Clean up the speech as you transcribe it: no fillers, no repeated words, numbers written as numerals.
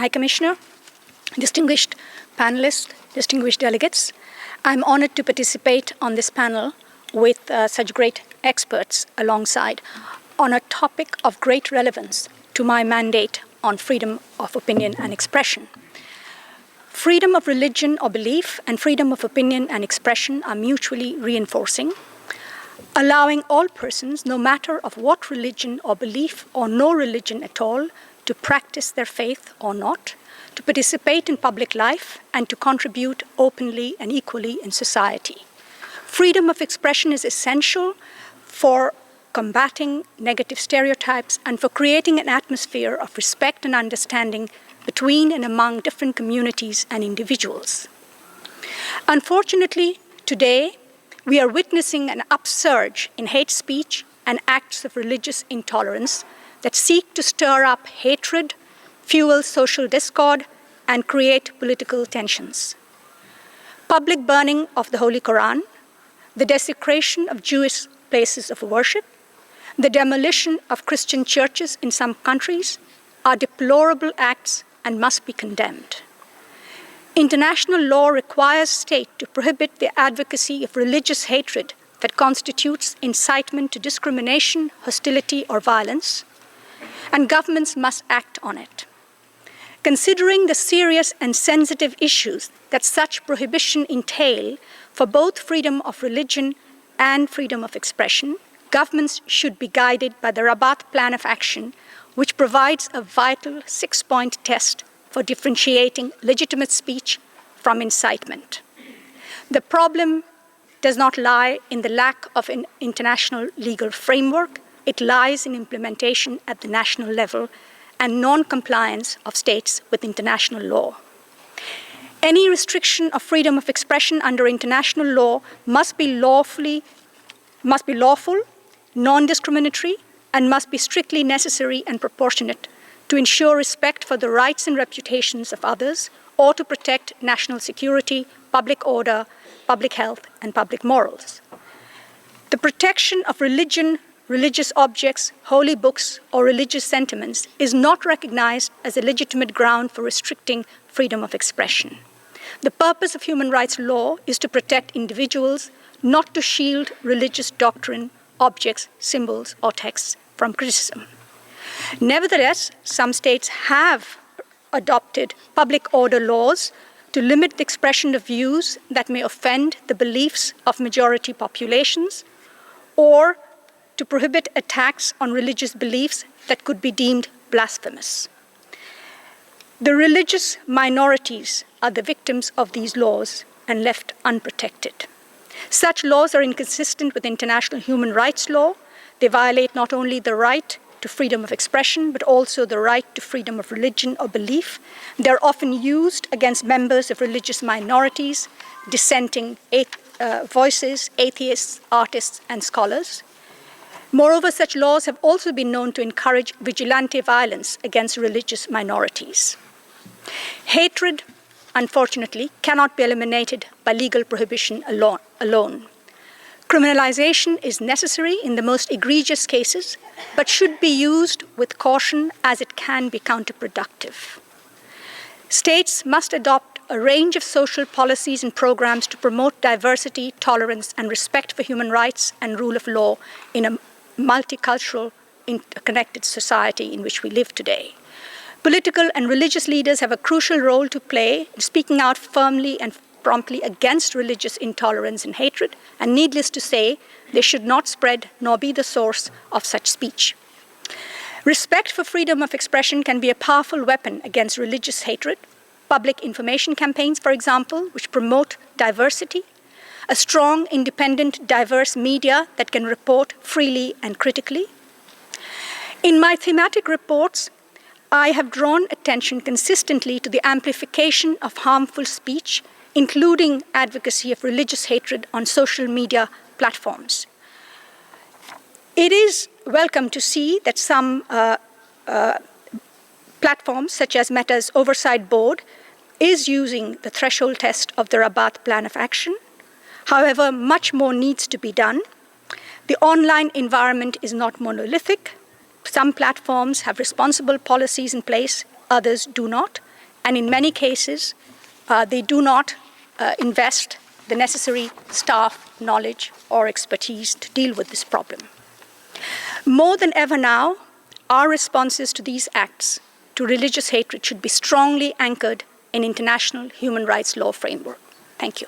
High Commissioner, distinguished panelists, distinguished delegates. I'm honored to participate on this panel with such great experts alongside on a topic of great relevance to my mandate on freedom of opinion and expression. Freedom of religion or belief and freedom of opinion and expression are mutually reinforcing, allowing all persons, no matter of what religion or belief or no religion at all, to practice their faith or not, to participate in public life, and to contribute openly and equally in society. Freedom of expression is essential for combating negative stereotypes and for creating an atmosphere of respect and understanding between and among different communities and individuals. Unfortunately, today, we are witnessing an upsurge in hate speech and acts of religious intolerance that seek to stir up hatred, fuel social discord, and create political tensions. Public burning of the Holy Quran, the desecration of Jewish places of worship, the demolition of Christian churches in some countries are deplorable acts and must be condemned. International law requires states to prohibit the advocacy of religious hatred that constitutes incitement to discrimination, hostility, or violence, and governments must act on it. Considering the serious and sensitive issues that such prohibition entail for both freedom of religion and freedom of expression, governments should be guided by the Rabat Plan of Action, which provides a vital 6-point test for differentiating legitimate speech from incitement. The problem does not lie in the lack of an international legal framework. It lies in implementation at the national level and non-compliance of states with international law. Any restriction of freedom of expression under international law must be lawful, non-discriminatory, and must be strictly necessary and proportionate to ensure respect for the rights and reputations of others or to protect national security, public order, public health, and public morals. The protection of religion, religious objects, holy books, or religious sentiments is not recognized as a legitimate ground for restricting freedom of expression. The purpose of human rights law is to protect individuals, not to shield religious doctrine, objects, symbols, or texts from criticism. Nevertheless, some states have adopted public order laws to limit the expression of views that may offend the beliefs of majority populations or to prohibit attacks on religious beliefs that could be deemed blasphemous. The religious minorities are the victims of these laws and left unprotected. Such laws are inconsistent with international human rights law. They violate not only the right to freedom of expression, but also the right to freedom of religion or belief. They're often used against members of religious minorities, dissenting voices, atheists, artists, and scholars. Moreover, such laws have also been known to encourage vigilante violence against religious minorities. Hatred, unfortunately, cannot be eliminated by legal prohibition alone. Criminalization is necessary in the most egregious cases, but should be used with caution as it can be counterproductive. States must adopt a range of social policies and programs to promote diversity, tolerance, and respect for human rights and rule of law in a multicultural, interconnected society in which we live today. Political and religious leaders have a crucial role to play in speaking out firmly and promptly against religious intolerance and hatred, and needless to say, they should not spread nor be the source of such speech. Respect for freedom of expression can be a powerful weapon against religious hatred. Public information campaigns, for example, which promote diversity, a strong, independent, diverse media that can report freely and critically. In my thematic reports, I have drawn attention consistently to the amplification of harmful speech, including advocacy of religious hatred on social media platforms. It is welcome to see that some platforms, such as Meta's Oversight Board, is using the threshold test of the Rabat Plan of Action. However, much more needs to be done. The online environment is not monolithic. Some platforms have responsible policies in place, others do not. And in many cases, they do not invest the necessary staff, knowledge, or expertise to deal with this problem. More than ever now, our responses to these acts to religious hatred should be strongly anchored in international human rights law framework. Thank you.